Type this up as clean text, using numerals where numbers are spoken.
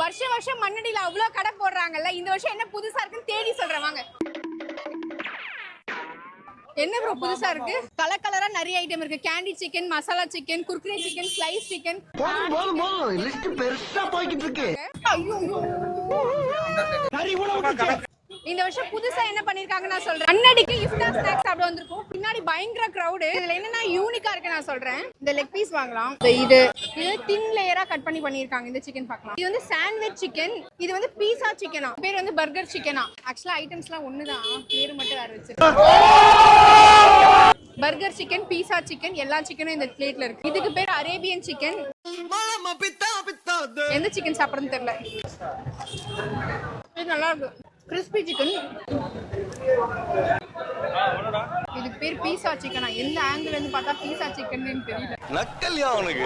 வருஷம் மண்ணடியில அவ்வளவு கடை போடுறாங்கல்ல, இந்த வருஷம் என்ன புதுசா இருக்குன்னு தேடி சொல்றேன் வாங்க. என்ன ப்ரோ புதுசா இருக்கு? கலரா நிறைய ஐட்டம் இருக்கு. Candy chicken, masala chicken, Kurkure chicken, slice chicken. போதும் லிஸ்ட் பெருசா போயிட்டு இருக்கு. ஐயோ இந்த வருஷம் புதுசா என்ன பண்ணிருக்காங்க நான் சொல்றேன். அன்னடிக்கு இஃப்தார் ஸ்நாக்ஸ் சாப்பிட வந்திருக்கோம். பின்னாடி பயங்கர கிரவுட். இதுல என்னன்னா யூனிக்கா இருக்கு நான் சொல்றேன். இந்த லெக் பீஸ் வாங்கலாம். இது தின் லேயரா கட் பண்ணிருக்காங்க. இந்த சிக்கன் பார்க்கலாம். இது வந்து சாண்ட்விச் சிக்கன். இது வந்து பீஸா சிக்கனா, பேர் வந்து பர்கர் சிக்கனா. ஆக்சுவலா ஐட்டம்ஸ்லாம் ஒண்ணுதான், பேரு மட்டும் வேற வச்சிருக்காங்க. பர்கர் சிக்கன், பீஸா சிக்கன், எல்லா சிக்கனும் இந்த பிளேட்ல இருக்கு. இதுக்கு பேர் அரேபியன் சிக்கன். எந்த சிக்கன் சாப்பிடுறதுன்னு தெரியல. இது நல்லா இருக்கு. Crispy chicken. இதுக்கு பேர் பீஸா சிக்கனா. எந்த ஆங்கிள் இருந்து பார்த்தா பீஸா சிக்கன் தெரியல. நக்கல்யா அவனுக்கு